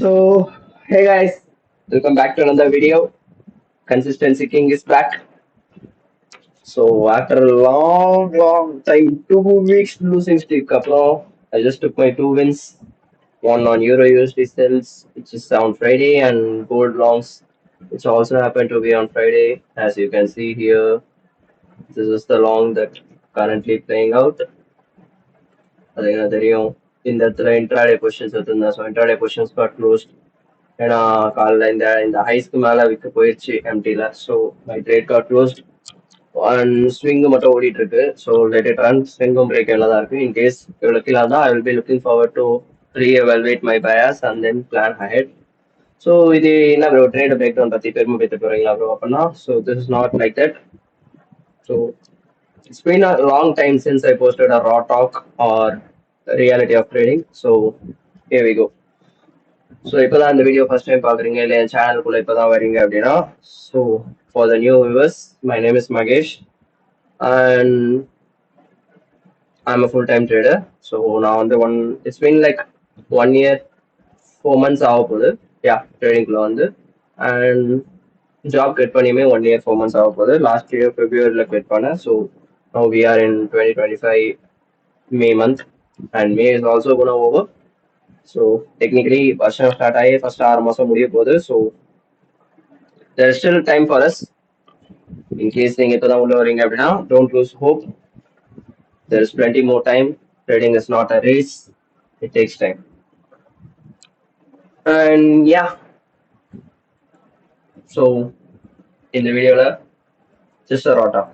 So, hey guys, welcome back to another video. Consistency King is back. So, after a long time, 2 weeks losing streak, I just took my two wins. One on Euro USD sales, which is on Friday, and gold longs, which also happened to be on Friday. As you can see here, this is the long that currently playing out. தெரியும் இந்த இடத்துல intraday positions எடுத்திருந்தேன். So intraday positions got closed. ஏன்னா காலைல இந்த ஹைஸ்க்கு மேல விற்க போயிடுச்சு எம்டில. So my trade got closed. And swing மட்டும் ஓடிட்டு இருக்கு. So let it run. ஸ்விங்கும் பிரேக் எல்லாம் தான் இருக்கு. இன்கேஸ் இவ்வளோ கீழே தான் I will be looking forward to reevaluate my bias and then plan ahead. So இது என்ன ப்ரோ ட்ரேட் பிரேக் டவுன் பத்தி பெருமை பேத்து போறீங்களா ப்ரோ அப்படின்னா? So this is not like that. So it's been a long time since I posted a raw talk or reality of trading. So here we go. So இப்போதான் இந்த video first time பார்க்குறீங்க இல்லை என் சேனலுக்குள்ள இப்போதான் வரீங்க அப்படின்னா, so for the new viewers, my name is Mahesh and I'm a full time trader. So நான் வந்து it's mean like 1 year 4 months ஆக போகுது யா ட்ரேடிங்குள்ள வந்து. அண்ட் ஜாப் கெட் பண்ணியுமே 1 year 4 months ஆக போகுது. லாஸ்ட் இயர் ஃபெப்ரவரியில் கெட் பண்ணேன். So now we are in 2025 May month and May is also gonna over. So technically வருஷம் ஸ்டார்ட் ஆகி ஃபர்ஸ்ட் 6 மாதம் முடிய போகுது. So there is still time for us. In case நீங்க இப்பதான் உள்ள வரீங்க அப்படின்னா, don't lose hope. There is plenty more time. Trading is not a race. It takes time. And yeah. So இந்த வீடியோல just a raw talk.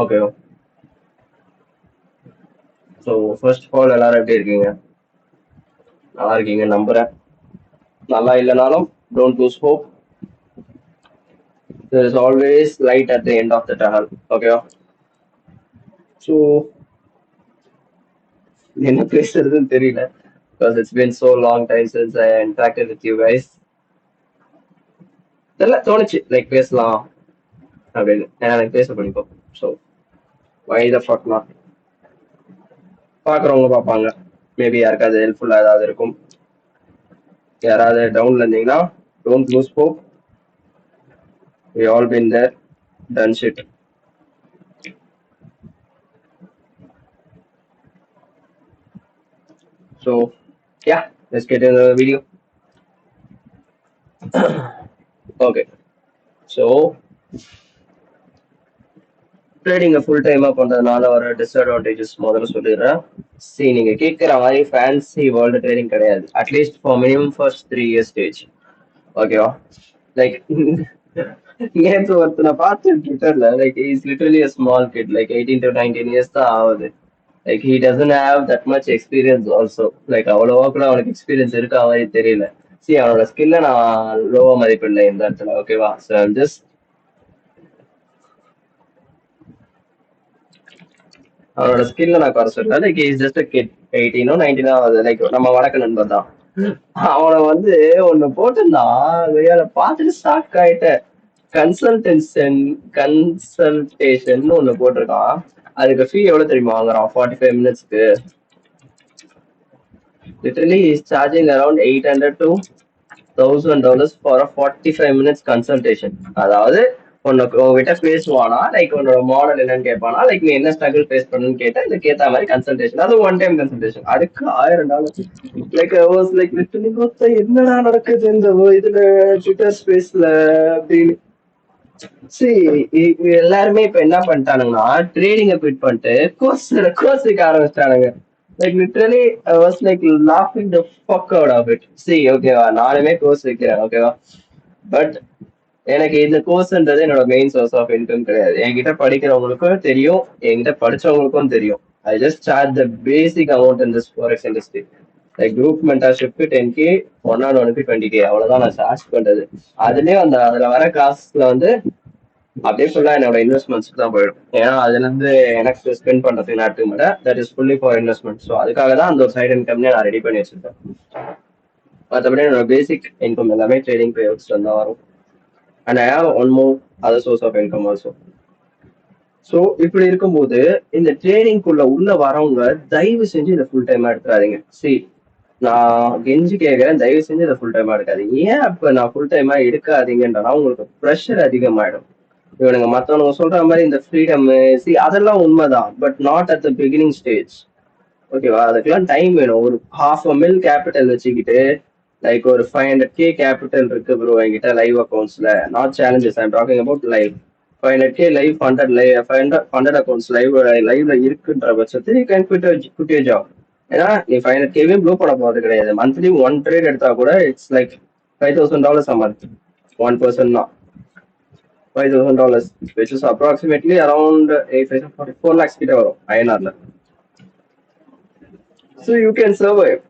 Okay. So first of all, எல்லாரும் எப்படி இருக்கீங்க? நல்லா இருக்கீங்க நம்புறேன். நல்லா இல்லைனாலும் don't lose hope. There is always light at the end of the tunnel. Okay. So என்ன பேசுறதுன்னு தெரியல because it's been so long time since I interacted with you guys. இதெல்லாம் தோணுச்சு லைக் பேசலாம் அப்படின்னு. ஏன்னா எனக்கு பேச பிடிக்கும். So why the fuck not? பார்க்குறவங்க பார்ப்பாங்க. மேபி யாருக்காவது ஹெல்ப்ஃபுல்லாக ஏதாவது இருக்கும். யாராவது டவுன்ல இருந்தீங்கன்னா don't lose hope. We all been there, done shit. So yeah, let's get into the video. Okay, so ட்ரேடிங்கை ஃபுல் டைமாக பண்ணுறதுனால வர டிஸ்அட்வான்டேஜஸ் முதல்ல சொல்லிடுறேன். சரி, நீங்கள் கேட்குற மாதிரி ஃபேன்சி வேர்ல்டு ட்ரேடிங் கிடையாது. At least for minimum first 3 years stage. ஓகேவா? லைக் நேற்று ஒருத்தனை பார்த்து ட்விட்டர்ல like is literally a small kit, like 18 to 19 years தான் ஆகுது. Like he doesn't have that much experience also. Like அவ்வளோவா கூட அவனுக்கு எக்ஸ்பீரியன்ஸ் இருக்கா மாதிரி தெரியல. சரி, அவனோட ஸ்கில்லை நான் லோவா மதிப்பிடல இந்த இடத்துல. ஓகேவா? ஸோ ஜஸ்ட் அவனோட ஸ்கில்ல நான் குறை சொல்ல. Like is just a kid. 18 19 ஆகுது. லைக் நம்ம வடக்கு நண்பர் தான். அவனை வந்து ஒன்னு போட்டிருந்தான், பார்த்துட்டு ஷாக் ஆயிட்டேன். கன்சல்டேஷன் ஒண்ணு போட்டிருக்கான். அதுக்கு ஃபீ எவ்வளவு தெரியுமா வாங்குறான்? 45 minutesக்கு literally is charging around $800 to $1,000 for 45 minutes consultation. அதாவது உங்ககிட்ட பேசுவானா, லைக் உன்னோட மாடல் என்னன்னு கேட்பானா, லைக் நீ என்ன ஸ்ட்ரகிள் ஃபேஸ் பண்ணுன்னு கேட்டா இதுக்கு ஏத்த மாதிரி கன்சல்டேஷன். அது ஒன் டைம் கன்சல்டேஷன். அதுக்கு $1000. லைக் வாஸ் லைக் லிட்டரலி என்னடா நடக்குது இந்த இதுல ட்விட்டர் ஸ்பேஸ்ல அப்படின்னு. சரி, எல்லாருமே இப்ப என்ன பண்ணிட்டானுங்கன்னா ட்ரேடிங்க குவிட் பண்ணிட்டு கோர்ஸ் வைக்க ஆரம்பிச்சிட்டானுங்க. Like literally I was like லாஃபிங் the fuck out of it. சரி, ஓகேவா, நானுமே கோர்ஸ் வைக்கிறேன். ஓகேவா, பட் எனக்கு இந்த கோர்ஸ்ன்றது என்னோட மெயின் சோர்ஸ் ஆஃப் இன்கம் கிடையாது. என்கிட்ட படிக்கிறவங்களுக்கும் தெரியும், என்கிட்ட படிச்சவங்களுக்கும் தெரியும். I just charge the basic amount in this forex industry. Like group மென்டர்ஷிப்க்கு 10K, ஒன் ஆன் ஒனுக்கு 20K, அவ்வளவுதான் நான் சார்ஜ் பண்றது. அதுலயும் அதுல வர காசுல வந்து அப்படியே ஃபுல்லா என்னோட இன்வெஸ்ட்மெண்ட்ஸ்க்கு தான் போயிடும். ஏன்னா அதுல இருந்து எனக்கு ஸ்பெண்ட் பண்றதுக்கு நான் எடுத்துக்க மாட்டேன். That is fully for investment. So அதுக்காக தான் அந்த ஒரு சைட் இன்கம்னே நான் ரெடி பண்ணி வச்சிருக்கேன். மற்றபடி என்னோட பேசிக் இன்கம் எல்லாமே ட்ரேடிங் பே அவுட்ஸ்ல தான் வரும். And I have one more other source of income also. So இப்படி இருக்கும்போது இந்த ட்ரேடிங்குள்ள உள்ள வரவங்க தயவு செஞ்சு இதை ஃபுல் டைமா எடுத்துறாதீங்க. சரி, நான் கெஞ்சி கேட்கறேன், தயவு செஞ்சு இதை ஃபுல் டைமா எடுக்காதீங்க. ஏன் அப்ப நான் ஃபுல் டைமா எடுக்காதீங்கன்றனா உங்களுக்கு ப்ரெஷர் அதிகமாயிடும். இவனுங்க மத்தவனுங்க சொல்ற மாதிரி இந்த ஃப்ரீடம் அதெல்லாம் உண்மைதான், but not at the beginning stage. ஓகேவா? அதுக்கெல்லாம் டைம் வேணும். ஒரு $500,000 கேபிட்டல் வச்சுக்கிட்டு, லைக் ஒரு 500K கேபிட்டல் இருக்கு ப்ரோ என்கிட்ட லைவ் அக்கௌண்ட்ஸ்ல. Not challenges, I'm talking about live. 500K live funded live 500 accounts லைவ்ல இருக்குன்ற பட்சத்தில் யூ கேன் குட் ஜாப். ஏன்னா நீ 500K ப்ளூ பண்ண போறது கிடையாது. மந்த்லி ஒன் ட்ரேட் எடுத்தா கூட இட்ஸ் லைக் $5,000 a month. 1% தான் $5,000, which is approximately around 4 lakhs கிட்ட வரும் INR-ல. So you can survive.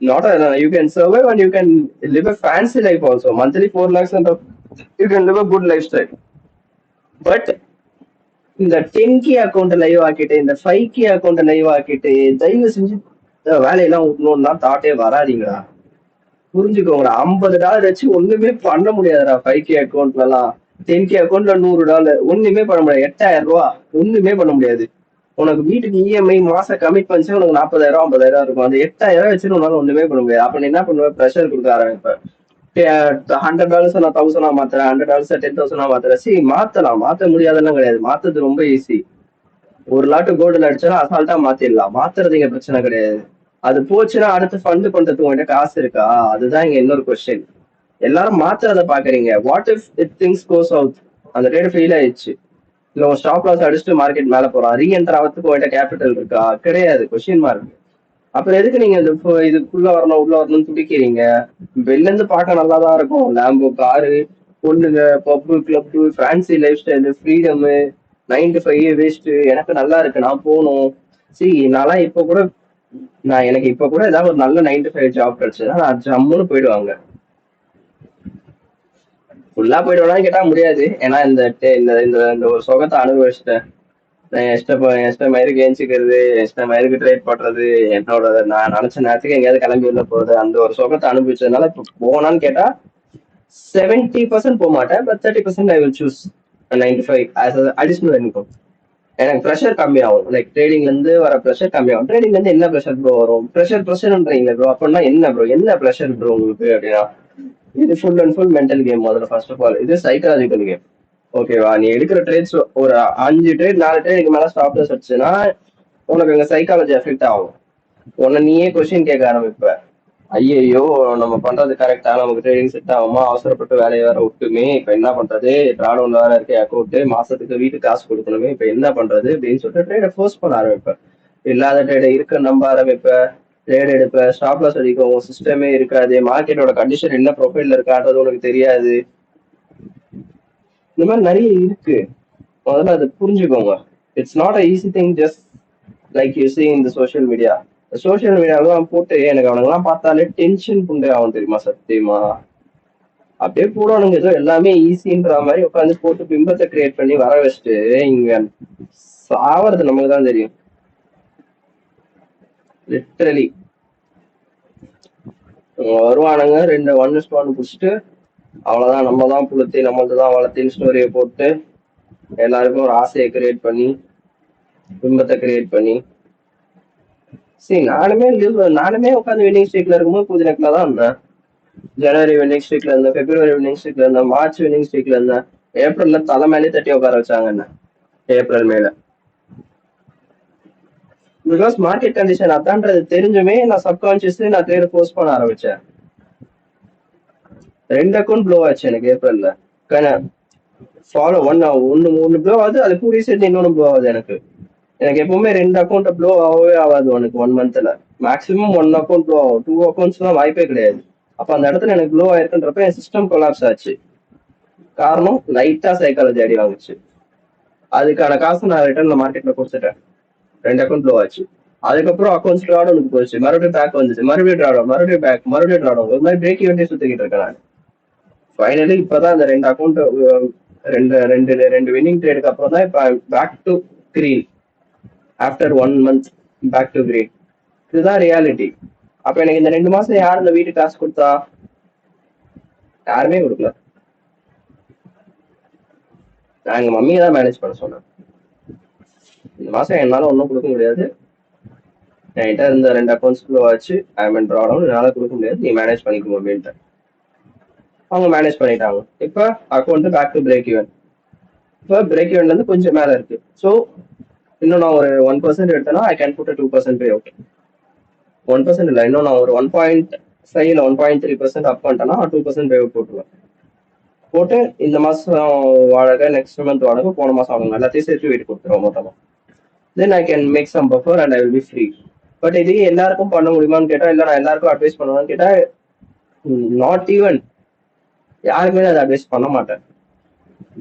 Not you can survive and you can live a fancy life also. Monthly 4 lakhs and you can live a good lifestyle. But இந்த 10K account live ஆக்கிட்டு இந்த 5K account live ஆக்கிட்டு தயவு செஞ்சு வேலையெல்லாம் விடணும்னா தாட்டே வராதிங்களா? புரிஞ்சுக்கோங்கடா. $50 வச்சு ஒண்ணுமே பண்ண முடியாதுடா 5K அக்கௌண்ட்ல எல்லாம். 10K அக்கௌண்ட்ல $100 ஒண்ணுமே பண்ண முடியாது. 8,000 ஒண்ணுமே பண்ண முடியாது. உனக்கு வீட்டுக்கு இஎம்ஐ மாச கமிட்மெண்ட்ஸே உனக்கு 40,000 50,000 இருக்கும். அந்த 8,000 வச்சு உன்னால ஒண்ணுமே பண்ண முடியாது. அப்ப நீ என்ன பண்ணுவ? ப்ரெஷர் கொடுக்க ஆரம்பிப்ப. $100 நான் 1,000 மாத்துறேன், $100 10,000 மாத்துறேன். மாத்தலாம், மாத்த முடியாதெல்லாம் கிடையாது. மாத்துறது ரொம்ப ஈஸி. ஒரு லாட்டு கோல்டுல அடிச்சாலும் அசால்ட்டா மாத்திடலாம். மாத்துறது இங்க பிரச்சனை கிடையாது. அது போச்சுன்னா அடுத்து ஃபண்ட் பண்றதுக்கு உங்ககிட்ட காசு இருக்கா? அதுதான் இங்க இன்னொரு கொஸ்டின். எல்லாரும் மாத்துறத பாக்குறீங்க. What if it things goes out? அந்த ட்ரேட் ஃபெயில் ஆயிடுச்சு, இல்ல உன் ஸ்டாப் லாஸ் அடிச்சுட்டு மார்க்கெட் மேல போறான், ரீஎன்டர் ஆகிறதுக்கு உங்ககிட்ட கேபிட்டல் இருக்கா? கிடையாது. Question mark. அப்புறம் எதுக்கு நீங்க இதுக்குள்ள வரணும் உள்ள வரணும்னு துடிக்கிறீங்க? வெளில இருந்து பார்க்க நல்லா தான் இருக்கும். லேம்போ காரு, பொண்ணுங்க, pub, club, fancy lifestyle, freedom, 9 to 5 waste. எனக்கு நல்லா இருக்கு, நான் போகணும். நான்லாம் இப்ப கூட எனக்கு இப்ப கூட ஏதாவது ஒரு நல்ல 9 to 5 ஜாப் கிடைச்சதுன்னா நான் ஜம்முன்னு போயிடுவாங்க. ஃபுல்லா போயிடுவேனா கேட்டா முடியாது. ஏன்னா இந்த இந்த ஒரு சுகத்தை அனுபவிச்சிட்டேன். இஷ்டமயிருக்கு ஏஞ்சிக்கிறது, இஷ்டமயிருக்கு ட்ரேட் பண்றது, என்னோட நான் நினைச்ச நேரத்துக்கு எங்கேயாவது கிளம்பி உள்ள போறது, அந்த ஒரு சுகத்தை அனுபவிச்சதுனால இப்ப போனான்னு கேட்டா 70% போக மாட்டேன். But 30% I will choose 95 as additional income. எனக்கு ப்ரெஷர் கம்மியாகும். லைக் ட்ரேடிங்ல இருந்து வர ப்ரெஷர் கம்மியாகும். ட்ரேடிங்ல இருந்து என்ன ப்ரெஷர் ப்ரோ வரும்? ப்ரெஷர்ன்றீங்க ப்ரோ. அப்படின்னா என்ன ப்ரோ? என்ன ப்ரெஷர் ப்ரோ உங்களுக்கு அப்படின்னா? இது full and full mental game. முதல்ல ஃபர்ஸ்ட் ஆஃப் ஆல் இது சைக்காலஜிக்கல் கேம். ஓகேவா? நீ எடுக்கிற ட்ரேட்ஸ் ஒரு 5 ட்ரேட் 4 ட்ரேடுக்கு மேல ஸ்டாப் லாஸ் வச்சுன்னா உனக்கு அங்க சைக்காலஜி எஃபெக்ட் ஆகும். உன்னை நீயே கொஸ்டின் கேட்க ஆரம்பிப்ப. ஐயோ நம்ம பண்றது கரெக்டா? நமக்கு ட்ரேடிங் செட் ஆகுமா? அவசரப்பட்டு வேலையை வேற விட்டுமே, இப்ப என்ன பண்றது? டிராடோன்ல வேற இருக்க அக்கௌண்ட், மாசத்துக்கு வீட்டுக்கு காசு கொடுக்கணுமே, இப்ப என்ன பண்றது அப்படின்னு சொல்லிட்டு ட்ரேடை ஃபோர்ஸ் பண்ண ஆரம்பிப்ப. இல்லாத ட்ரேடை இருக்க நம்ப ஆரம்பிப்ப. ட்ரேட் எடுப்ப, ஸ்டாப் லாஸ் அடிக்கும், சிஸ்டமே இருக்காது, மார்க்கெட்டோட கண்டிஷன் என்ன ப்ரொஃபைல்ல இருக்கான்றது உனக்கு தெரியாது. இந்த மாதிரி நிறைய இருக்கு. முதல்ல அதை புரிஞ்சுக்கோங்க. It's not a easy thing just like you see in the social media. Social மீடியாலாம் போட்டு எனக்கு அவனுங்கெல்லாம் பார்த்தாலே டென்ஷன் புண்டே ஆகும் தெரியுமா? சத்தியமா அப்படியே போடுவானுங்க. ஏதோ எல்லாமே ஈஸின்ற மாதிரி உட்காந்து போட்டு பிம்பத்தை கிரியேட் பண்ணி வர வச்சுட்டு இங்க சாவறது நமக்கு தான் தெரியும். லிட்டரலி வருவானுங்க 2 1:1 புடிச்சிட்டு அவ்வளவுதான், நம்ம தான் புளுத்தி, நம்மளது தான் வளர்த்தின்னு ஸ்டோரியை போட்டு எல்லாருக்கும் ஒரு ஆசையை கிரியேட் பண்ணி பிம்பத்தை கிரியேட் பண்ணி. நானுமே உட்காந்து வின்னிங் ஸ்ட்ரீக்ல இருக்கும்போது புதுநெக்ல தான் இருந்தேன். ஜனவரி வின்னிங் ஸ்ட்ரீக்ல இருந்தேன், பிப்ரவரி வின்னிங் ஸ்ட்ரீக்ல இருந்தேன், மார்ச் வின்னிங் ஸ்ட்ரீக்ல இருந்தேன். ஏப்ரல்ல தலை மேலே தட்டி உட்கார வச்சாங்க என்ன ஏப்ரல் மேல. பிகாஸ் மார்க்கெட் கண்டிஷன் அதான்றது தெரிஞ்சுமே நான் சப்கான்சியஸ்லி நான் ட்ரேட் போஸ்ட் பண்ண ஆரம்பிச்சேன். 2 அக்கௌண்ட் ப்ளோ ஆச்சு எனக்கு ஏப்ரல்ல. ஃபாலோ ஒன்னு ப்ளோ ஆகுது, அது கூடிய சேர்த்து இன்னொன்னு ப்ளோ ஆகுது. எனக்கு எப்பவுமே 2 அக்கௌண்ட் ப்ளோ ஆகவே ஆகாது. உனக்கு 1 மந்த்ல மேக்ஸிமம் 1 அக்கௌண்ட் ப்ளோ ஆகும். 2 அக்கௌண்ட்ஸ்லாம் வாய்ப்பே கிடையாது. அப்ப அந்த இடத்துல எனக்கு ப்ளோ ஆயிருக்குன்றப்ப என் சிஸ்டம் கொலாப்ஸ் ஆச்சு. காரணம் லைட்டா சைக்காலஜி அடி வாங்குச்சு. அதுக்கான காசு நான் ரிட்டர்ன்ல மார்க்கெட்ல கொடுத்துட்டேன். 2 அக்கௌண்ட் ப்ளோ ஆச்சு. அதுக்கப்புறம் அக்கௌண்ட்ஸ் ட்ராட் ஒன்று போச்சு, மறுபடியும் பேக் வந்துச்சு, மறுபடியும் ட்ராட், மறுபடியும் பேக், மறுபடியும் ட்ராட். ஒரு மாதிரி பிரேக் ஈவெண்டே சுத்திக்கிட்டு இருக்கேன் நான். ஃபைனலி இப்பதான் அந்த 2 அக்கௌண்ட் ரெண்டு ரெண்டு ரெண்டு வின்னிங் ட்ரேடுக்கு அப்புறம் தான் இப்ப back to green. After 1 month back to green. இதுதான் ரியாலிட்டி. அப்ப எனக்கு இந்த 2 மாசம் யார் இந்த வீட்டுக்கு காசு கொடுத்தா? யாருமே கொடுக்கல. நான் எங்க மம்மியை தான் மேனேஜ் பண்ண சொன்னேன். இந்த மாசம் என்னால ஒன்றும் கொடுக்க முடியாது, என்கிட்ட இந்த 2 அக்கௌண்ட்ஸ்குள்ள வச்சு ஐமன் ட்ராடவுன் என்னால கொடுக்க முடியாது, நீ மேனேஜ் பண்ணிக்கணும் அப்படின்ட்டு அவங்க மேனேஜ் பண்ணிட்டாங்க. இப்போ account back to break even. இப்போ பிரேக் ஈவன்ல இருந்து கொஞ்சம் மேல இருக்கு. ஸோ இன்னும் நான் ஒரு 1% எடுத்தேன்னா I can put 2% pay out. 1% இல்லை, இன்னும் நான் ஒரு 1.5 இல்லை 1.3% அப் பண்ணிட்டேன்னா 2% பே அவுட் போட்டுருவேன். போட்டு இந்த மாசம் வாடகை, நெக்ஸ்ட் மந்த் வாடகை, போன மாசம் வாடகை எல்லாத்தையும் சேர்த்து வீட்டு கொடுத்துருவோம் மொத்தமா. Then I can make some buffer and I will be free. But இது எல்லாருக்கும் பண்ண முடியுமான்னு கேட்டா, இல்லை நான் எல்லாருக்கும் அட்வைஸ் பண்ணுவேன்னு கேட்டா, நாட் ஈவன் யாருக்குமே அதை அட்வைஸ் பண்ண மாட்டேன்.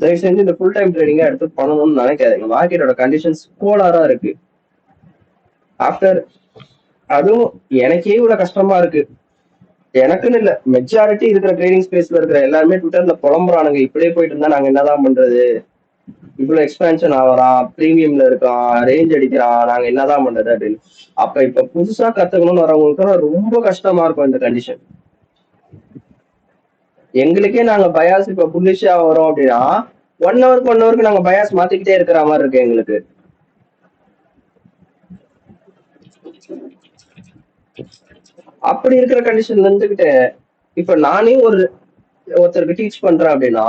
தயவு செஞ்சு இந்த ஃபுல் டைம் ட்ரேடிங்கா எடுத்து பண்ணணும்னு நினைக்காதீங்க. மார்க்கெட்டோட கண்டிஷன்ஸ் கோளாரா இருக்கு. ஆஃப்டர் அதுவும் எனக்கே இவ்வளவு கஷ்டமா இருக்கு. எனக்குன்னு இல்ல, மெஜாரிட்டி இருக்கிற ட்ரேடிங் ஸ்பேஸ்ல இருக்கிற எல்லாருமே ட்விட்டர்ல புலம்புறானுங்க, இப்படியே போயிட்டு இருந்தா நாங்க என்னதான் பண்றது, இவ்வளவு எக்ஸ்பேன்ஷன் ஆகிறான், பிரீமியம்ல இருக்கான், ரேஞ்ச் அடிக்கிறான், நாங்க என்னதான் பண்றது அப்படின்னு. அப்ப இப்ப புதுசா கத்துக்கணும்னு வரவங்களுக்கு ரொம்ப கஷ்டமா இருக்கும் இந்த கண்டிஷன். எங்களுக்கே நாங்க பயாஸ் இப்ப புல்லிஷா வரோம் அப்படின்னா 1 ஹவருக்கு நாங்க பயாஸ் மாத்திக்கிட்டே இருக்கிற மாதிரி இருக்கு எங்களுக்கு. அப்படி இருக்கிற கண்டிஷன்ல இருந்துகிட்டு இப்ப நானே ஒருத்தருக்கு டீச் பண்றேன் அப்படின்னா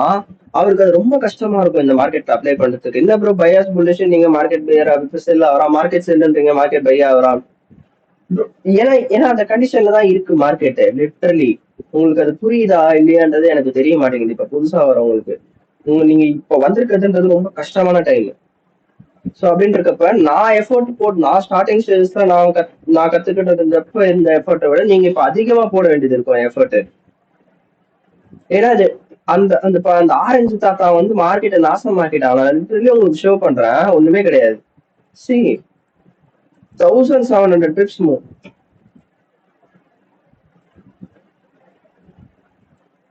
அவருக்கு அது ரொம்ப கஷ்டமா இருக்கும் இந்த மார்க்கெட் அப்ளை பண்றதுக்கு. என்ன ப்ரோ பயாஸ் புல்லிஷ், நீங்க மார்க்கெட் பையர் செல் ஆகிறா, மார்க்கெட் செல்லுன்றீங்க, மார்க்கெட் பை ஆகிறா. ஏன்னா அந்த கண்டிஷன்ல தான் இருக்கு மார்க்கெட். லிட்டரலி உங்களுக்கு அது புரியுதா இல்லையான்றது எனக்கு தெரிய மாட்டேங்குது. இப்ப புதுசா வரவங்களுக்கு நீங்க இப்ப வந்திருக்கிறதுன்றது ரொம்ப கஷ்டமான டைம். சோ அப்படின்னு இருக்கப்ப நான் எஃபோர்ட் போட்டு நான் ஸ்டார்டிங் ஸ்டேஜஸ்ல நான் கத்துக்கிட்டதுப்ப இந்த எஃபர்ட்டை விட நீங்க இப்ப அதிகமா போட வேண்டியது இருக்கும் எஃபர்ட். ஏன்னா அது அந்த அந்த அந்த ஆரஞ்சு தாத்தா வந்து மார்க்கெட்டை நாசமாக்கிட்டாங்க. உங்களுக்கு ஷோ பண்றேன், ஒண்ணுமே கிடையாது. See 1700 pips move,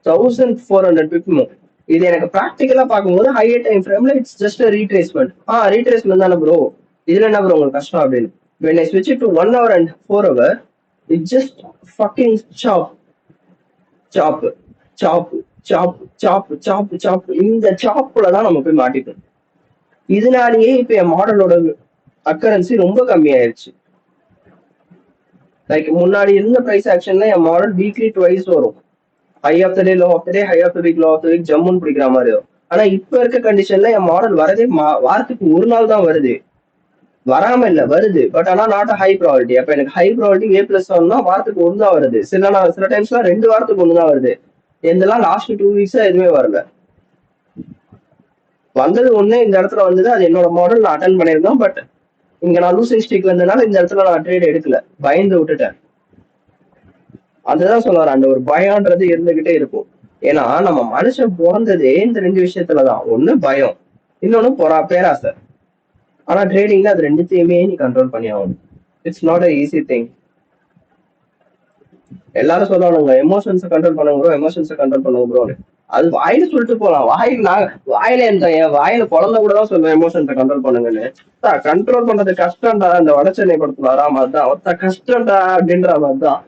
1400 pip move. இது எனக்கு ப்ராக்டிக்கலா பார்க்கும்போது ஹையர் டைம் ஃப்ரேம்ல இட்ஸ் ஜஸ்ட் ரீட்ரேஸ்மெண்ட். ரீட்ரேஸ்மெண்ட் தானே ப்ரோ, இதுல என்ன ப்ரோ உங்களுக்கு கஷ்டம் அப்படின்னு. when I switch it to 1 hour and 4 hour, it just fucking chop chop chop chop chop chop chop. இந்த சாப்ல தான் நம்ம போய் மாட்டிக்கணும். இதனாலேயே இப்ப என் மாடலோட அக்கரன்சி ரொம்ப கம்மியாயிருச்சு. லைக் முன்னாடி இருந்த பிரைஸ் ஆக்ஷன்ல என் மாடல் வீக்லி ட்வைஸ் வரும். High of the day, low of the day, high of the week, low of the week, ஜம்முன்னு பிடிக்கிற மாதிரி வரும். ஆனா இப்ப இருக்க கண்டிஷன்ல என் மாடல் வரதே வாரத்துக்கு ஒரு நாள் தான் வருது. வராம இல்ல, வருது. பட் ஆனா நாட் ஹை ப்ராபர்ட்டி. அப்ப எனக்கு ஹை ப்ராபர்ட்டி A+ ஒன்னா வாரத்துக்கு ஒன்று தான் வருது. சில டைம்ஸ்லாம் 2 வாரத்துக்கு ஒன்று தான் வருது. எந்தெல்லாம் லாஸ்ட் 2 வீக்ஸா எதுவுமே வரல. வந்தது ஒண்ணு இந்த இடத்துல வந்தது, அது என்னோட மாடல், நான் அட்டன் பண்ணிருந்தோம். பட் இங்க நான் லூசிங் ஸ்டிக் வந்ததுனால இந்த இடத்துல நான் ட்ரேட் எடுக்கல, பயந்து விட்டுட்டேன். அதுதான் சொல்லுவாரு, அந்த ஒரு பயம்ன்றது இருந்துகிட்டே இருக்கும். ஏன்னா நம்ம மனுஷன் பிறந்ததே இந்த 2 விஷயத்துலதான். ஒண்ணு பயம், இன்னொன்னு பேராசை. ஆனா ட்ரேடிங்ல அது ரெண்டுத்தையுமே நீ கண்ட்ரோல் பண்ணி ஆகணும். It's not a easy thing. எல்லாரும் சொல்லுவானுங்க எமோஷன்ஸை கண்ட்ரோல் பண்ணுங்க ப்ரோ, எமோஷன்ஸை கண்ட்ரோல் பண்ணுங்க ப்ரோன்னு. அது வாயில சொல்லிட்டு போலாம். வாயில வாயில குழந்தை கூட தான் சொல்லுவேன் எமோஷன்ஸை கண்ட்ரோல் பண்ணுங்கன்னு. கண்ட்ரோல் பண்றது கஷ்டம்டா, இந்த வடச்சென்னை படத்துல வரா மாதிரிதான், ஒருத்த கஷ்டம்டா அப்படின்ற மாதிரிதான்.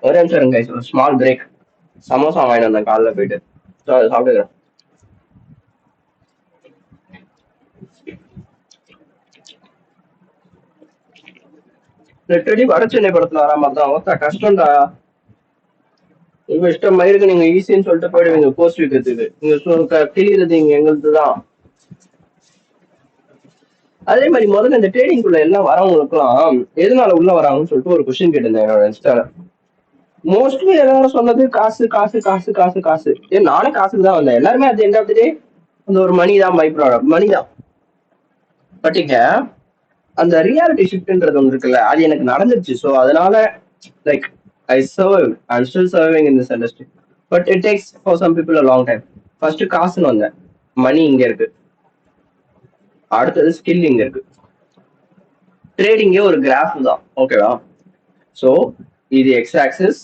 ஒரே நிமிஷம் இருங்க, ஸ்மால் பிரேக். சமோசா வாங்கிட்டு வந்தேன் காலைல போயிட்டு, சாப்பிட்டுக்கிறேன். லிட்டரலி வடச்சென்னை படத்துல வரா மாதிரிதான், ஒருத்த கஷ்டம்டா, உங்க இஷ்டம் மயிருக்கு நீங்க ஈஸின்னு சொல்லிட்டு போயிடுவீங்க போஸ்ட் வைக்கிறதுக்கு. நீங்க கிளியறது இங்க எங்களுக்கு தான். அதே மாதிரி முதல்ல இந்த ட்ரேடிங்குள்ள எல்லாம் வரவங்களுக்கு எல்லாம் எதனால உள்ள வராங்கன்னு சொல்லிட்டு ஒரு கொஸ்டின் கேட்டிருந்தேன் என்னோட இன்ஸ்டால. மோஸ்ட்லி எல்லாரும் சொன்னது காசு காசு காசு காசு காசு. ஏன் நானே காசுக்கு தான் வந்தேன். எல்லாருமே அது எண்ட் ஆஃப் தி டே அந்த ஒரு மணி தான், பை ப்ராடக்ட் மணி தான். பட் இங்க அந்த ரியாலிட்டி ஷிஃப்ட்ன்றது ஒன்று இருக்குல்ல, அது எனக்கு நடந்துருச்சு. ஸோ அதனால like I serve, I'm still serving in this industry. But it takes for some people a long time. First காசுன்னு வந்தேன், மணி இங்க இருக்கு, அடுத்தது ஸ்கில் இங்க இருக்கு. ட்ரேடிங்கே ஒரு கிராஃப் தான், ஓகேவா? ஸோ இது எக்ஸ் ஆக்சிஸ்,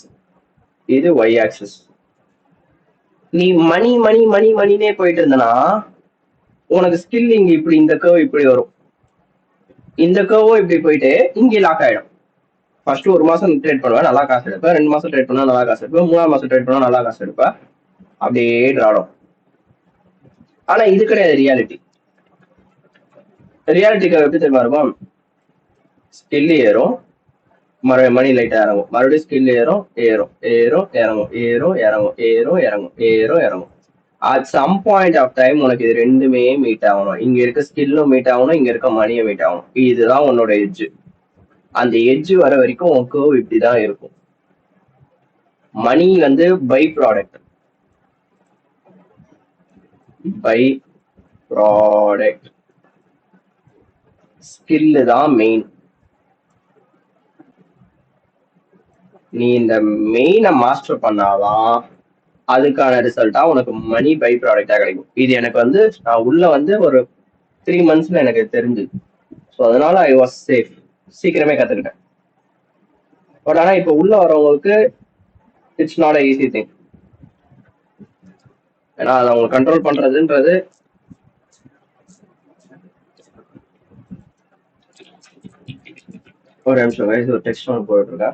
இது ஒய் ஆக்சிஸ். நீ மணி மணி மணி மணினே போயிட்டு இருந்தனா உனக்கு ஸ்கில் இங்க இப்படி இந்த கர்வ் இப்படி வரும், இந்த கர்வும் இப்படி போயிட்டு இங்கே லாக் ஆயிடும். ஃபர்ஸ்ட் 1 மாசம் ட்ரேட் பண்ணுவேன், நல்லா காசு எடுப்பேன். 2 மாசம் ட்ரேட் பண்ணா நல்லா காசு எடுப்பேன். 3ஆம் மாசம் ட்ரேட் பண்ணா நல்லா காசு எடுப்பேன். அப்படியே ட்ராடும். ஆனா இது கிடையாது ரியாலிட்டி. ரியாலிட்டிக்கு எப்படி தெரியுமா இருக்கும்? ஸ்கில் ஏறும், மணி லைட்டா இறங்கும், மறுபடியும் ஸ்கில் ஏறும் ஏறும் ஏறும் இறங்கும் ஏறும் இறங்கும் ஏறும் இறங்கும் ஏறும் இறங்கும். At some point of time உனக்கு இது ரெண்டுமே மீட் ஆகணும். இங்க இருக்க ஸ்கில்லும் மீட் ஆகணும், இங்க இருக்க மணியும் மீட் ஆகணும். இதுதான் உன்னோட எட்ஜ். அந்த எட்ஜ் வர வரைக்கும் உன் கர்வ் இப்படிதான் இருக்கும். மணி வந்து by product, by product. Skill தான் மெயின். நீ இந்த மெயினை மாஸ்டர் பண்ணாதான் அதுக்கான ரிசல்ட்டா உனக்கு மணி பை ப்ராடக்டா கிடைக்கும். இது எனக்கு வந்து நான் உள்ள வந்து ஒரு 3 monthsல எனக்கு தெரிஞ்சுது. ஸோ அதனால ஐ வாஸ் சேஃப், சீக்கிரமே கத்துக்கிட்டேன். பட் ஆனா இப்போ உள்ள வரவங்களுக்கு it's not a easy thing. ஏன்னா அதை அவங்க கண்ட்ரோல் பண்றதுன்றது ஒரு நிமிஷம் வயசு ஒரு டெக்ஸ்ட் ஒன்று போயிட்டு இருக்கா.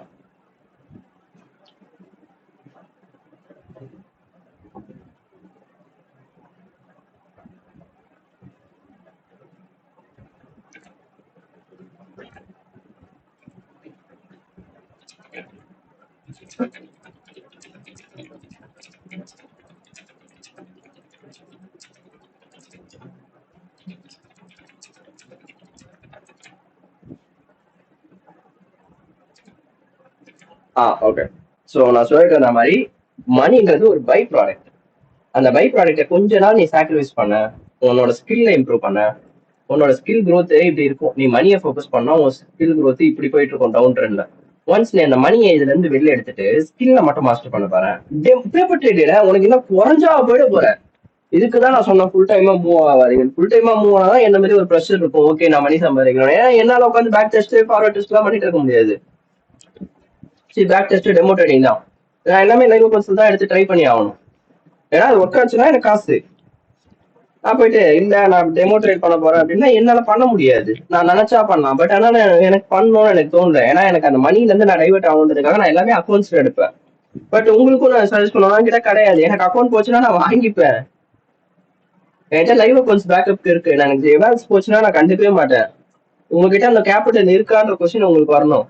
ஓகே. ஸோ நான் சொல்லிட்டு இருந்த மாதிரி மணின்றது ஒரு பை ப்ராடக்ட். அந்த பை ப்ராடக்டை கொஞ்ச நாள் நீ சாக்ரிஃபைஸ் பண்ண, உன்னோட ஸ்கில்ல இம்ப்ரூவ் பண்ண, உன்னோட ஸ்கில் growth இப்படி இருக்கும். நீ மணியை ஃபோக்கஸ் பண்ணா உன் ஸ்கில் growth இப்படி போயிட்டு இருக்கும் டவுன் ட்ரெண்ட்ல. ஒன்ஸ் நீ அந்த மணியை இதுல இருந்து வெளில எடுத்துட்டு ஸ்கில்ல மட்டும் மாஸ்டர் பண்ண பாரு, பேப்பர் ட்ரேட்ல உனக்கு என்ன குறைஞ்சா போயிட போற. இதுக்குதான் நான் சொன்னேன் ஃபுல் டைமா மூவ் ஆகாதீங்க. ஃபுல் டைமா மூவ் ஆனா என்ன மாதிரி ஒரு ப்ரெஷர் இருக்கும். ஓகே நான் மணி சம்பாதிக்கணும். ஏன்னா என்னால உட்காந்து பேக் டெஸ்ட் ஃபார்வர்ட் டெஸ்ட் எல்லாம் பண்ணிட்டு இருக்க முடியாது. சரி பேக் டெஸ்ட் டெமோ ட்ரேடிங் தான், நான் எல்லாமே லைவ் கோர்ஸ் தான் எடுத்து ட்ரை பண்ணி ஆகணும். ஏன்னா அது ஒர்க் ஆச்சுன்னா எனக்கு காசு. நான் போயிட்டு இல்ல நான் டெமோ ட்ரேட் பண்ண போறேன் அப்படின்னா என்னால பண்ண முடியாது. நான் நினைச்சா பண்ணலாம், பட் ஆனா எனக்கு பண்ணணும்னு எனக்கு தோணல. ஏன்னா எனக்கு அந்த மணில இருந்து நான் டைவர்ட் ஆகுன்றதுக்காக நான் எல்லாமே அக்கௌண்ட்ஸ் எடுப்பேன். பட் உங்களுக்கும் நான் சஜஸ்ட் பண்ணுவேன் கிட்ட கிடையாது. எனக்கு அக்கௌண்ட் போச்சுன்னா நான் வாங்கிப்பேன். என்கிட்ட லைவ் அக்கௌண்ட்ஸ் பேக்கப் இருக்கு. எனக்கு எவால்ஸ் போச்சுன்னா நான் கண்டுக்கவே மாட்டேன். உங்ககிட்ட அந்த கேபிட்டல் இருக்கான்ற கொஸ்டின் உங்களுக்கு வரணும்.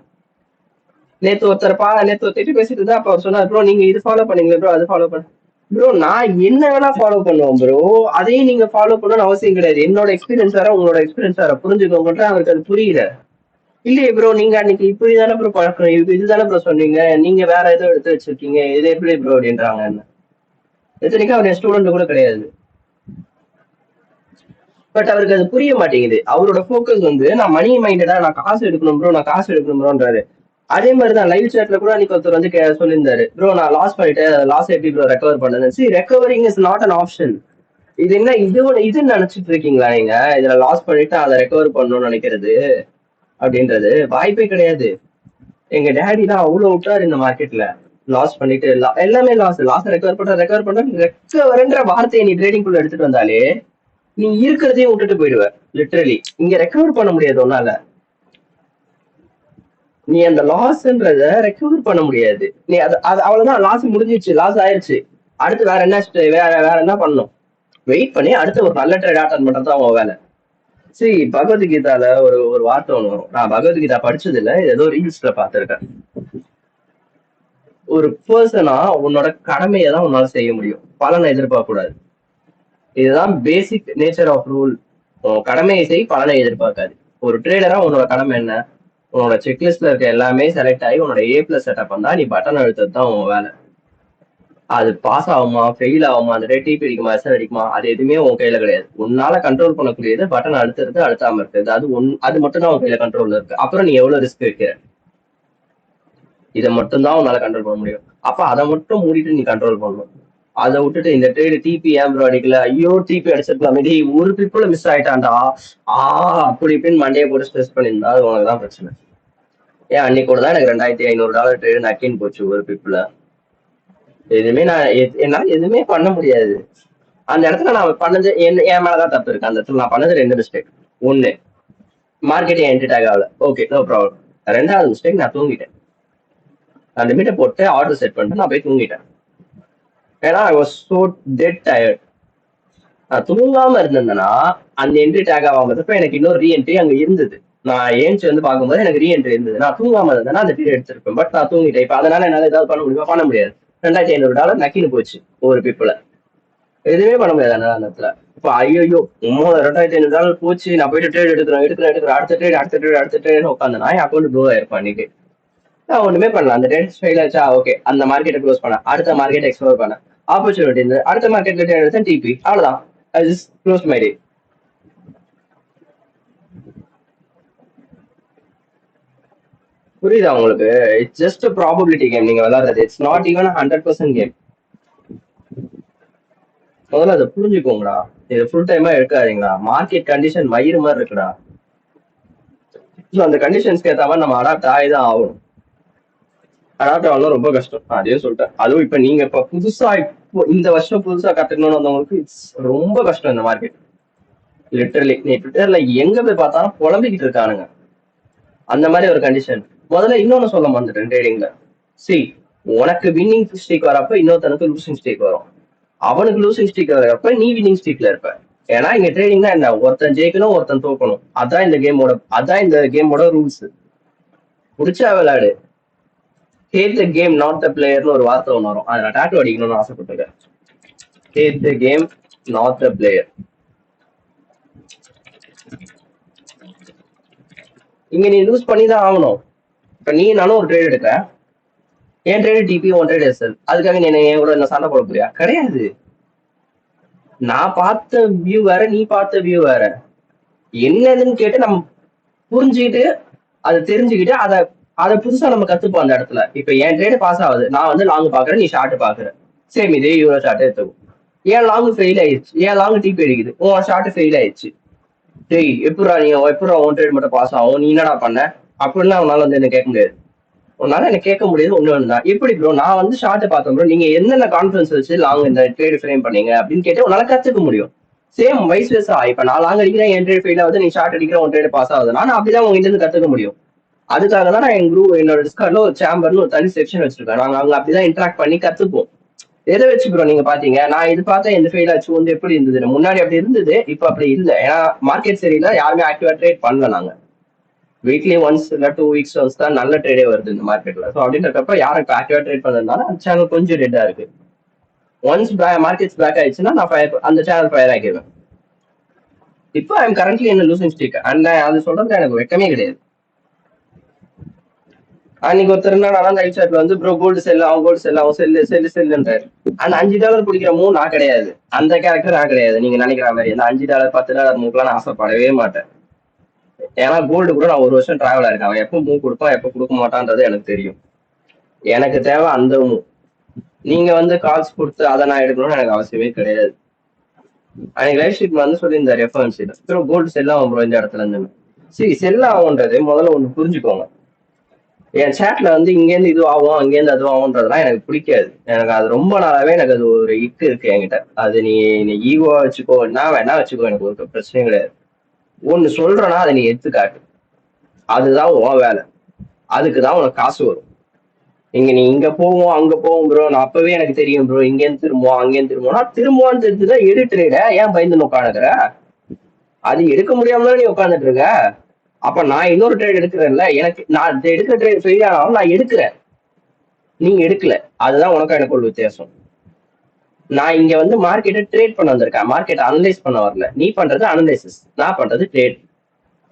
நேத்து ஒருத்தர் பேசிட்டு இருந்தா அப்ப அவர் சொன்னார், ப்ரோ நீங்க இது ஃபாலோ பண்ணீங்களா ப்ரோ, அது ஃபாலோ பண்ண. ப்ரோ நான் என்ன வேணா ஃபாலோ பண்ணுவோம் ப்ரோ, அதையும் நீங்க ஃபாலோ பண்ணணும்னு அவசியம் கிடையாது. என்னோட எக்ஸ்பீரியன்ஸ் வேற உங்களோட எக்ஸ்பீரியன்ஸ் வேற, புரிஞ்சுக்கோங்க. அவருக்கு அது புரியல. இல்லையே ப்ரோ நீங்க அன்னைக்கு இப்படிதானே ப்ரோ பழக்கம், இதுதானே ப்ரோ சொன்னீங்க, நீங்க வேற ஏதோ எடுத்து வச்சிருக்கீங்க, இது எப்படி ப்ரோ அப்படின்றாங்க. என்ன எத்தனைக்கும் அவர் ஸ்டூடெண்ட் கூட கிடையாது. பட் அவருக்கு அது புரிய மாட்டேங்குது. அவரோட ஃபோக்கஸ் வந்து நான் மணி மைண்டடா, நான் காசு எடுக்கணும் ப்ரோ, நான் காசு எடுக்கணும் ப்ரோன்றாரு. அதே மாதிரிதான் லைவ் சாட்ல கூட அன்னைக்கு ஒருத்தர் வந்து சொல்லியிருந்தாரு, ப்ரோ நான் லாஸ் பண்ணிட்டேன், லாஸ் எப்படி ப்ரோ ரெக்கவர் பண்ணது. C recovering is not an option. இது என்ன இதுன்னு நினைச்சிட்டு இருக்கீங்களா நீங்க? இதுல லாஸ் பண்ணிட்டு அதை ரெக்கவர் பண்ணணும்னு நினைக்கிறது அப்படின்றது வாய்ப்பே கிடையாது. எங்க டேடி தான் அவ்வளவு விட்டாரு இந்த மார்க்கெட்ல. லாஸ் பண்ணிட்டு எல்லாமே லாஸ் ரெக்கவர்ன்ற வார்த்தையை நீ ட்ரேடிங் குள்ள எடுத்துட்டு வந்தாலே நீ இருக்கிறதையும் விட்டுட்டு போயிடுவ. லிட்டரலி இங்க ரெக்கவர் பண்ண முடியாது உன்னால. நீ அந்த லாஸ்ன்றத ரெக்கவர் பண்ண முடியாது. நீ அது அவ்வளவுதான், லாஸ் முடிஞ்சிச்சு, லாஸ் ஆயிடுச்சு. அடுத்து வேற என்ன வேற என்ன பண்ணணும்? வெயிட் பண்ணி அடுத்து ஒரு நல்ல ட்ரேட் அட்டன் பண்றது அவங்க வேலை. சரி பகவத்கீதால ஒரு ஒரு வார்த்தை ஒண்ணு வரும். நான் பகவத்கீதா படிச்சது இல்ல, ஏதோ ரீல்ஸ்ல பார்த்திருக்கேன். ஒரு பர்சனா உன்னோட கடமையை தான் உன்னால செய்ய முடியும், பலனை எதிர்பார்க்க கூடாது. இதுதான் பேசிக் நேச்சர் ஆஃப் ரூல். கடமையை செய், பலனை எதிர்பார்க்காது. ஒரு ட்ரேடரா உன்னோட கடமை என்ன? உன்னோட செக்லிஸ்ட்ல இருக்க எல்லாமே செலக்ட் ஆகி உன்னோட A+ செட்டப் வந்தா நீ பட்டன் அழுத்தது தான் உன் வேலை. அது பாஸ் ஆகுமா ஃபெயில் ஆகுமா, அந்த டிபி அடிக்குமா எஸ்எல் அடிக்குமா, அது எதுவுமே உன் கையில கிடையாது. உன்னால கண்ட்ரோல் பண்ணக்கூடியது பட்டன் அழுத்துறது அழுத்தாம இருக்குது. அது மட்டும் தான் உன் கையில கண்ட்ரோல்ல இருக்கு. அப்புறம் நீ எவ்வளவு ரிஸ்க் வைக்கிற, இதை மட்டும் தான் உன்னால கண்ட்ரோல் பண்ண முடியும். அப்ப அதை மட்டும் மூடிட்டு நீ கண்ட்ரோல் பண்ணணும். அதை விட்டுட்டு இந்த ட்ரேடு டிபி ஏன் ப்ரோ அடிக்கல, ஐயோ டிபி அடிச்சிருக்கலாம், ஒரு பீப்புள் மிஸ் ஆயிட்டான்டா அப்படி இப்படின்னு மண்டையை போட்டு ஸ்ட்ரெஸ் பண்ணியிருந்தா அது உனக்கு தான் பிரச்சனை. ஏன் அன்னைக்கு கூட தான் எனக்கு $2500 ட்ரேடு நக்கின்னு போச்சு ஒரு பீப்புள. எதுவுமே நான் என்னால எதுவுமே பண்ண முடியாது. அந்த இடத்துல நான் பண்ணது என் மேலதான் தப்பு இருக்கு. அந்த இடத்துல நான் பண்ணது 2 மிஸ்டேக். ஒண்ணு, மார்க்கெட் என்ட்ரி டேக் ஆகல, ஓகே நோ ப்ராப்ளம். 2வது மிஸ்டேக், நான் தூங்கிட்டேன். நான் லிமிட்டை போட்டு ஆர்டர் செட் பண்ணிட்டு நான் போய் தூங்கிட்டேன். ஏன்னா I was so dead tired. நான் தூங்காம இருந்தேன்னா அந்த என்ட்ரி டேக் ஆகாமப்ப எனக்கு இன்னொரு ரீஎன்ட்ரி அங்க இருந்தது. நான் ஏஞ்சி வந்து பார்க்கும்போது எனக்கு ரீஎன்ட்ரி இருந்தது. நான் தூங்காம இருந்தேன்னா அந்த ட்ரேட் எடுத்திருப்பேன். பட் நான் தூங்கிட்டேன். இப்ப அதனால என்னால ஏதாவது பண்ண முடியுமா? பண்ண முடியாது. $2,500 நக்கின்னு போச்சு ஒரு பீப்புள. எதுவுமே பண்ண முடியாது அந்த இடத்துல. இப்ப ஐயோ $2,500 போச்சு, நான் போயிட்டு ட்ரேட் எடுக்கிறேன் அடுத்த ட்ரேட் உட்காந்தேன்னா என் அக்கௌண்ட் ப்ளோ ஆயிருப்பேன் அன்னைக்கு. நான் ஒண்ணுமே பண்ணல. அந்த ட்ரேட் ஃபெயில் ஆச்சா, ஓகே அந்த மார்க்கெட்டை க்ளோஸ் பண்ண, அடுத்த மார்க்கெட் எக்ஸ்ப்ளோர் பண்ண, ஆப்பர்ச்சுனிட்டி இருந்தது, அடுத்த மார்க்கெட்ல ட்ரேட் எடுத்தேன் டிபி, அவ்வளவுதான். I just close my day. புரியுதா உங்களுக்கு? இட்ஸ் ஜஸ்ட் ப்ராபபிலிட்டி கேம் நீங்க விளையாடுறது. It's not even 100% game. முதல்ல அதை புரிஞ்சுக்கோங்கடா. இது ஃபுல் டைமா எடுக்காதீங்களா? மார்க்கெட் கண்டிஷன் மயிறு மாதிரி இருக்குடா. ஸோ அந்த கண்டிஷன்ஸ்க்கு ஏற்ற மாதிரி நம்ம அடாப்ட் ஆகி தான் ஆகணும். அடாப்ட் ஆகணும் ரொம்ப கஷ்டம். அதையும் சொல்லிட்டேன். அதுவும் இப்ப நீங்க இப்ப புதுசா இப்போ இந்த வருஷம் புதுசா கத்துக்கணும்னு வந்தவங்களுக்கு இட்ஸ் ரொம்ப கஷ்டம் இந்த மார்க்கெட். லிட்டரலி நீ ட்விட்டர்ல எங்க போய் பார்த்தாலும் புலம்பிக்கிட்டு இருக்கானுங்க. அந்த மாதிரி ஒரு கண்டிஷன். முதல்ல இன்னொன்னு சொல்ல மறந்துட்டேன் ட்ரேடிங்ல. சி, உனக்கு வின்னிங் ஸ்ட்ரீக் வரப்ப இன்னொருத்தனுக்கு லூசிங் ஸ்ட்ரீக் வரும். அவனுக்கு லூசிங் ஸ்ட்ரீக் வரப்ப நீ வின்னிங் ஸ்ட்ரீக்ல இருப்ப. ஏன்னா இங்க ட்ரேடிங்னா என்ன? ஒருத்தன் ஜெயிக்கணும், ஒருத்தன் தோக்கணும். அதான் இந்த கேமோட ரூல்ஸ். புடிச்சா விளையாடு. Hate the game not the பிளேயர்னு ஒரு வார்த்தை ஒன்று வரும். அதை நான் டாட்டோ அடிக்கணும்னு ஆசைப்பட்டிருக்கேன். Hate the game not the player. இங்க நீ லூஸ் பண்ணி தான் ஆகணும். இப்ப நீ நானும் ஒரு ட்ரேட் எடுக்கிறேன். என் trade TP, one trade SL. அதுக்காக நீ என் கூட என்ன சண்டை போட போறியா? கிடையாது. நான் பார்த்த வியூ வேற, நீ பார்த்த வியூ வேற. என்னதுன்னு கேட்டு நம்ம புரிஞ்சுக்கிட்டு அதை தெரிஞ்சுக்கிட்டு அதை புதுசா நம்ம கத்துப்போம் அந்த இடத்துல. இப்ப என் ட்ரேட் பாஸ் ஆகுது, நான் வந்து லாங் பாக்குறேன், நீ ஷார்ட் பாக்குற. சேம் இதே யூரோ ஷார்ட் எடுத்துக்கும். ஏன் லாங் ஃபெயில் ஆயிடுச்சு, ஏன் லாங் டிபி அடிக்குது, உன் ஷார்ட் ஃபெயில் ஆயிடுச்சு. டேய் எப்படா ஒன் ட்ரேட் மட்டும் பாஸ் ஆகும், நீ என்னடா பண்ண அப்படின்னா அவனால வந்து என்ன கேட்க முடியாது. உன்னால எனக்கு கேட்க முடியாது. ஒண்ணு தான் எப்படி ப்ரோ நான் வந்து ஷார்ட் பார்த்தேன் ப்ரோ, நீங்க என்னென்ன கான்ஃபிடன்ஸ் வச்சு லாங் இந்த ட்ரேட் ஃப்ரேம் பண்ணீங்க அப்படின்னு கேட்டு உன்னால கத்துக்க முடியும். Same vice versa. இப்ப நான் லாங் அடிக்கிறேன், என் ட்ரேட் ஃபெயில் ஆகுது, நீ ஷார்ட் அடிக்கிற, ஒன் ட்ரேட் பாஸ் ஆகுது. நான் அப்படிதான் உங்ககிட்ட இருந்து கத்துக்க முடியும். அதுக்காக தான் நான் என் குரூப் என்னோட டிஸ்கார்ட்ல ஒரு சேம்பர்னு ஒரு தனி செக்ஷன் வச்சிருக்கேன். நாங்க அங்க அப்படிதான் இன்டராக்ட் பண்ணி கத்துப்போம். எதை வச்சு ப்ரோ நீங்க பாத்தீங்க? நான் இது பார்த்தேன், எந்த ஃபெயில் ஆச்சு வந்து எப்படி இருந்தது? முன்னாடி அப்படி இருந்தது, இப்ப அப்படி இல்லை. ஏன்னா மார்க்கெட் சரியில்லை, யாருமே ஆக்டிவா ட்ரேட் பண்ணல. நாங்க வீக்லி ஒன்ஸ் இல்ல 2 வீக்ஸ் ஒன்ஸ் தான் நல்ல ட்ரேடே வருது இந்த மார்க்கெட்ல. ஸோ அப்படின்றப்ப யாரும் இப்போ ஆக்டிவா ட்ரேட் பண்ணதுனால அந்த சேனல் கொஞ்சம் டெட்டா இருக்கு. ஒன்ஸ் மார்க்கெட்ஸ் பேக் ஆயிடுச்சுன்னா நான் அந்த சேனல் ஃபயர் ஆக்கிடுவேன். இப்போ ஐம் கரண்ட்லி என்ன லூசிங் ஸ்ட்ரீக். அண்ட் அது சொல்றதுக்கு எனக்கு வெக்கமே கிடையாது. அன்னைக்கு ஒருத்தர் என்ன லைவ் சாட்ல வந்து ப்ரோ கோல்டு செல் ஆகும், கோல்டு செல் ஆகும், செல்லுன்றாரு. அந்த $5 பிடிக்கிற மூவ் நான் கிடையாது. அந்த கேரக்டர் நான் கிடையாது. நீங்க நினைக்கிற மாதிரி அந்த $5 $10 மூவ்லாம் நான் ஆசைப்படவே மாட்டேன். ஏன்னா கோல்டு கூட நான் ஒரு வருஷம் டிராவல் ஆயிருக்கேன். அவன் எப்போ மூவ் கொடுப்பான், எப்போ கொடுக்க மாட்டான்றது எனக்கு தெரியும். எனக்கு தேவை அந்த மூவ். நீங்க வந்து கால்ஸ் கொடுத்து அதை நான் எடுக்கணும்னு எனக்கு அவசியமே கிடையாது. அன்னைக்கு லைவ் ஷீட் வந்து சொல்லியிருந்தாரு எஃப்என்சில ப்ரோ கோல்டு செல் ஆகும் ப்ரோ இந்த இடத்துல இருந்து. சரி, செல் ஆகும்ன்றது முதல்ல ஒண்ணு புரிஞ்சுக்கோங்க. என் சேட்ல வந்து இங்கேருந்து இது ஆகும், அங்கேருந்து அது ஆகும்ன்றதுலாம் எனக்கு பிடிக்காது. எனக்கு அது ரொம்ப நாளாவே எனக்கு அது ஒரு இக்கு இருக்கு என்கிட்ட. அது நீ ஈகோவா வச்சுக்கோ, நான் வேணா வச்சுக்கோ, எனக்கு ஒரு பிரச்சனையும் கிடையாது. ஒன்னு சொல்றேன்னா அதை நீ எடுத்துக்காட்டு. அதுதான் உன் வேலை. அதுக்குதான் உனக்கு காசு வரும். நீ இங்க போவோம் அங்க போவோம் ப்ரோ, நான் அப்பவே எனக்கு தெரியும் ப்ரோ, இங்கேருந்து திரும்புவோம் அங்கேருந்து திரும்புவோம். நான் திரும்புவான்னு தெரிஞ்சுதான் எடு ட்ரேட. ஏன் பயந்து உட்காந்துக்கிற? அது எடுக்க முடியாம நீ உட்காந்துட்டு இருக்க. அப்ப நான் இன்னொரு ட்ரேட் எடுக்கிறேன்ல, எனக்கு நான் எடுக்கிற ட்ரேட் ஃபெயில் ஆனாலும் நான் எடுக்கிறேன், நீங்க எடுக்கல. அதுதான் உனக்கு எனக்கு ஒரு வித்தியாசம். நான் இங்க வந்து மார்க்கெட்டை ட்ரேட் பண்ண வந்திருக்கேன், மார்க்கெட் அனலைஸ் பண்ண வரல. நீ பண்றது அனலைசிஸ், நான் பண்றது ட்ரேட்.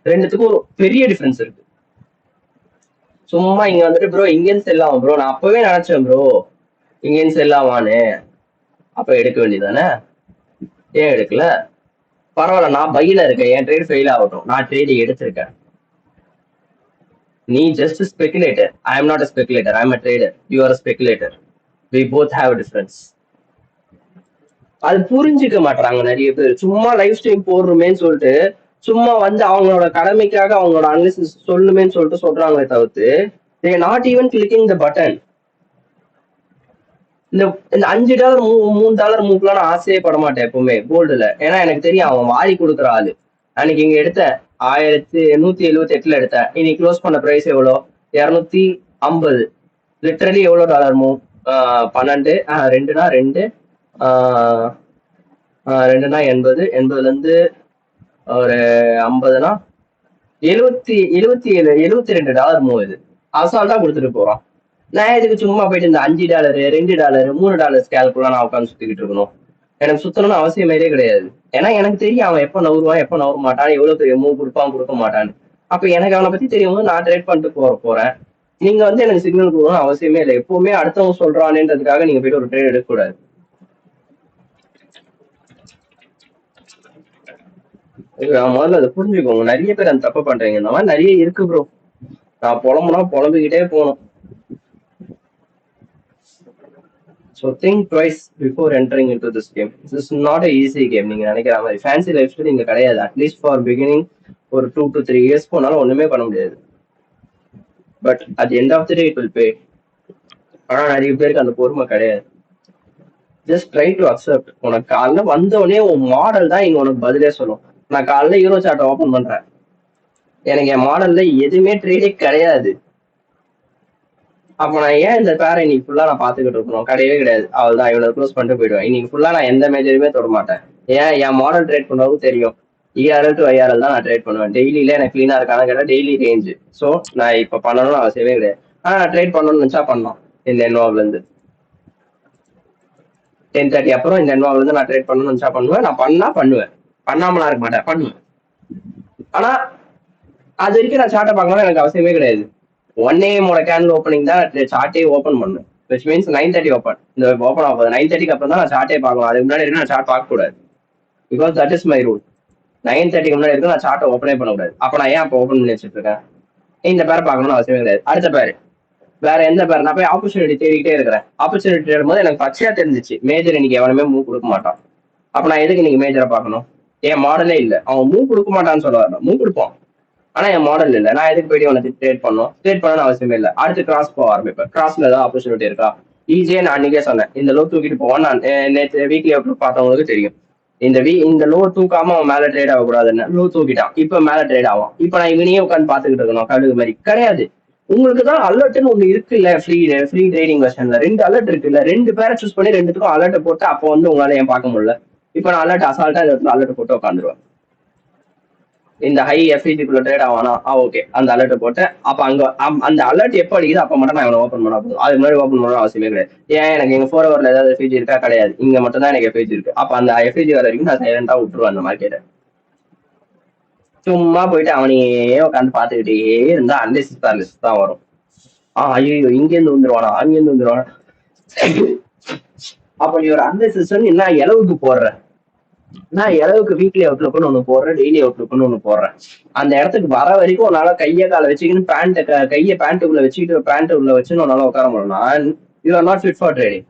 ரெண்டுத்துக்கும் ஒரு பெரிய டிஃபரன்ஸ் இருக்கு. சும்மா இங்க வந்துட்டு ப்ரோ இங்கேருந்து செல் ஆகும் ப்ரோ, நான் அப்பவே நினைச்சேன் ப்ரோ இங்கேருந்து செல் ஆவான்னு. அப்ப எடுக்க வேண்டியதானே? ஏன் எடுக்கல? பரவாயில்ல, நான் பையில இருக்கேன், என் ட்ரேட் ஃபெயில் ஆகட்டும், நான் ட்ரேட் எடுத்திருக்கேன். நீ just speculator. I am not a speculator, I am a trader. You are a speculator. we both have a difference. அது புரிஞ்சுக்க மாட்டாங்க நிறைய பேர். சும்மா லைவ் ஸ்ட்ரீம் போடுறோமேன்னு சொல்லிட்டு சும்மா வந்து அவங்களோட கடமைக்காக அவங்களோட அனாலிசிஸ் சொல்லணுமேன்னு சொல்லிட்டு சொல்றாங்களே தவிர்த்து they are not even clicking the button. இந்த இந்த $5 $3 மூவ்க்குலாம் நான் ஆசையே பட மாட்டேன் எப்பவுமே கோல்டுல. ஏன்னா எனக்கு தெரியும் அவன் வாரி கொடுக்குற ஆளு. அன்னைக்கு இங்க எடுத்த 1178 எடுத்தேன். இன்னைக்கு க்ளோஸ் பண்ண பிரைஸ் எவ்வளோ? 250. லிட்டரலி எவ்வளோ டாலர் மூவ்? 12 2 2 2னா 80, 80ல இருந்து ஒரு 50னா 72 மூவ் இது அசால்ட்டா கொடுத்துட்டு போறான். நான் இதுக்கு சும்மா போயிட்டு இந்த $5 $2 $3 ஸ்கேல்குள்ள நான் உட்காந்து சுத்திக்கிட்டு இருக்கணும். எனக்கு சுத்தணும்னு அவசியமே கிடையாது. ஏன்னா எனக்கு தெரியும் அவன் எப்ப நவுருவான் எப்ப நவர மாட்டான், எவ்வளவு பெரிய மூவ் கொடுப்பான் கொடுக்க மாட்டான்னு. அப்ப எனக்கு அவனை பத்தி தெரியும் போது நான் ட்ரேட் பண்ணிட்டு போறேன். நீங்க வந்து எனக்கு சிக்னல் கொடுக்கணும் அவசியமே இல்லை. எப்பவுமே அடுத்தவங்க சொல்றானேன்றதுக்காக நீங்க போயிட்டு ஒரு ட்ரேட் எடுக்கக்கூடாது. முதல்ல அதை புரிஞ்சுக்கோங்க. நிறைய பேர் அந்த தப்பு பண்றீங்க. இந்த மாதிரி நிறைய இருக்கு ப்ரோ. நான் புலம்புனா புலம்பிக்கிட்டே போகணும். So think twice before entering into this game. This is not a easy game. நீங்க நினைக்கிற மாதிரி ஃபேன்சி லைஃப் ஸ்டைல் இங்க கிடையாது. அட்லீஸ்ட் ஃபார் பிகினிங் ஒரு 2 to 3 years போனாலும் ஒண்ணுமே பண்ண முடியாது. But at the end of the day it will pay. ஆனா நிறைய பேருக்கு அந்த பொறுமை கிடையாது. Just try to accept. உனக்கு காலைல வந்தோடனே உன் மாடல் தான் இங்க உனக்கு பதிலே சொல்லும். நான் காலைல யூரோ சார்ட்டை ஓபன் பண்றேன், எனக்கு என் மாடல்ல எதுவுமே ட்ரேடே கிடையாது. அப்ப நான் ஏன் இந்த பேரை இன்னைக்கு ஃபுல்லா நான் பாத்துக்கிட்டு இருக்கணும்? கிடையவே கிடையாது. அவள் தான் இவனை க்ளோஸ் பண்ணிட்டு போயிடுவேன். இன்னைக்கு ஃபுல்லா நான் எந்த மேஜருமே தொட மாட்டேன். ஏன் என் மாடல் ட்ரேட் பண்ணவும் தெரியும். ERL to IRL தான் நான் ட்ரேட் பண்ணுவேன். டெய்லியில எனக்கு கிளீனா இருக்கானு கேட்டா டெய்லி ரேஞ்சு. ஸோ நான் இப்ப பண்ணணும்னு அவசியமே கிடையாது. ஆனா நான் ட்ரேட் பண்ணணும்னு நினைச்சா பண்ணலாம். இந்த என்வாவ்ல இருந்து 10:30 அப்புறம் இந்த என்வாவ்ல இருந்து நான் ட்ரேட் பண்ணணும்னு நினைச்சா பண்ணுவேன். நான் பண்ணுவேன். பண்ணாமலாம் இருக்க மாட்டேன், பண்ணுவேன். ஆனா அது வரைக்கும் நான் சார்ட்டை பார்க்கணும்னு எனக்கு அவசியமே கிடையாது. 1 AM கேண்டில் ஓப்பனிங் தான் சார்ட்டே ஓப்பன் பண்ணும். Which means 9:30 open. இந்த ஓப்பன் ஆகும் 9:30 அப்புறம் தான் நான் சார்ட்டே பார்க்கலாம். அதுக்கு முன்னாடி இருக்கு நான் சார்ட் பார்க்க கூடாது. Because that is my rule. 9:30 முன்னாடி இருக்கு நான் சார்ட்டை ஓப்பனே பண்ணக்கூடாது. அப்ப நான் ஏன் அப்போ ஓப்பன் பண்ணி வச்சுட்டு இருக்கேன்? இந்த பேர் பார்க்கணும்னு அவசியமே கிடையாது. அடுத்த பேர் வேற எந்த பேர்? நான் போய் ஆப்பர்ச்சுனிட்டி தேடிக்கிட்டே இருக்கிறேன். ஆப்பர்ச்சுனிட்டி தேடும் போது எனக்கு பச்சையா தெரிஞ்சிச்சு மேஜர் இன்னைக்கு எவனுமே மூவ் கொடுக்க மாட்டான். அப்ப நான் எதுக்கு இன்னைக்கு மேஜரை பார்க்கணும்? என் மாடலே இல்லை. அவன் மூவ் கொடுக்க மாட்டான்னு சொல்ல வரல, மூவ் கொடுப்பான். ஆனா என் மாடல் இல்லை. நான் எதுக்கு போயிட்டு உனக்கு ட்ரேட் பண்ணணும்? ட்ரேட் பண்ணணும்னு அவசியமே இல்லை. அடுத்து கிராஸ் போக ஆரம்பிப்பேன். கிராஸ்ல ஏதாவது ஆப்பர்ச்சுனிட்டி இருக்கா? ஈஸியா நான் அன்னைக்கே சொன்னேன், இந்த லோ தூக்கிட்டு போவான். நான் நேற்று வீக்லி அவுட்லுக் பார்த்தவங்களுக்கு தெரியும். இந்த லோ தூக்காம அவன் மேல ட்ரேட் ஆகக்கூடாதுன்னு லோ தூக்கிட்டான். இப்ப மேல ட்ரேட் ஆகும். இப்ப நான் இவனையே உட்காந்து பாத்துக்கிட்டு இருக்கணும் கழுகு மாதிரி கிடையாது. உங்களுக்கு தான் அலர்ட்னு ஒண்ணு இருக்கு இல்ல, ஃப்ரீ ட்ரேடிங் வெர்ஷன்ல 2 அலர்ட் இருக்கு இல்ல. 2 பேரை சூஸ் பண்ணி 2த்துக்கும் அலர்ட் போட்டு அப்போ வந்து உங்களால ஏன் பார்க்க முடியல? இப்ப நான் அலர்ட் அசால்ட்டா இந்த இடத்துல அலர்ட் போட்டு உட்காந்துருவேன். இந்த ஹை எஃப்இஜிக்குள்ள ட்ரேட் ஆவானா? ஓகே, அந்த அலர்ட் போட்டேன். அப்ப அங்க அந்த அலர்ட் எப்போ அடிக்குது அப்ப மட்டும் நான் ஓப்பன் பண்ண போதும். அதுக்கு முன்னாடி ஓப்பன் பண்ணணும் அவசியமே கிடையாது. ஏன் எனக்கு எங்க 4 ஹவர்ல ஏதாவது எஃப்இஜி இருக்கா? கிடையாது. இங்க மட்டும் தான் எனக்கு எஃப்இஜி இருக்கு. அப்ப அந்த எஃப்இஜி வர வரைக்கும் நான் சைலண்டா விட்டுருவேன் அந்த மார்க்கெட்டை. சும்மா போயிட்டு அவனையே உட்காந்து பாத்துக்கிட்டே இருந்தா அன்லிஸ்ட் பேரலிஸ்ட் தான் வரும். ஐயோ இங்கேருந்து வந்துருவானா அங்கேருந்து வந்துருவானா. அப்ப நீ ஒரு அன்லிஸ்ட் என்ன இளவுக்கு போடுற? நான் இளவுக்கு வீக்லி அவுட்லுக்குன்னு ஒண்ணு போடுறேன், டெய்லி அவுட்லுக்குன்னு ஒண்ணு போடுறேன். அந்த இடத்துக்கு வர வரைக்கும் உன்னால கையை காலை வச்சுக்கின்னு கையை பேண்ட்டுக்குள்ள வச்சுக்கிட்டு பேண்ட் உள்ள வச்சுன்னு உன்னால உட்கார முடியும். You are not fit for trading.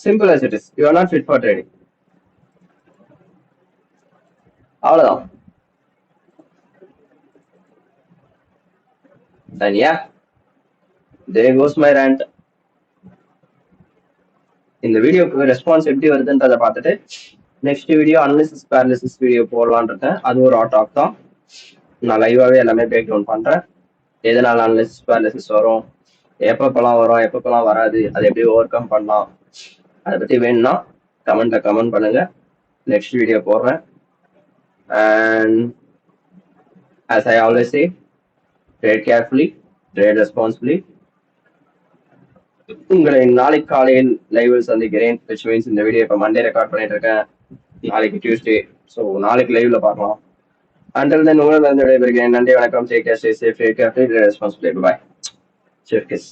Simple as it is. You are not fit for trading. அவ்வளவுதான். And yeah, there goes my rant. இந்த வீடியோக்கு ரெஸ்பான்ஸ் எப்படி வருதுன்றதை பார்த்துட்டு next video analysis paralysis video போடலான் இருக்கேன். அது ஒரு டாக் தான். நான் லைவாவே எல்லாமே பிரேக் டவுன் பண்றேன். எதனால அனாலிசிஸ் பேரலிசிஸ் வரும், எப்பப்பெல்லாம் வரும், எப்பப்பெல்லாம் வராது, அதை எப்படி ஓவர் கம் பண்ணலாம், அதை பத்தி வேணும்னா கமெண்ட்ல கமெண்ட் பண்ணுங்க. நெக்ஸ்ட் வீடியோ போடுறேன். And as I always say, trade carefully, trade responsibly. உங்களை நாளைக்கு காலையில் லைவில் சந்திக்கிறேன். which means இந்த வீடியோ இப்போ மண்டே ரெக்கார்ட் பண்ணிட்டு இருக்கேன். நாளைக்கு டியூஸ்டே. ஸோ நாளைக்கு லைவ்ல பார்க்கலாம். until then உங்களை வந்து விடைபெறுகிறேன். நன்றி, வணக்கம். Take care, stay safe, trade carefully, trade responsibly. Bye. Cheers.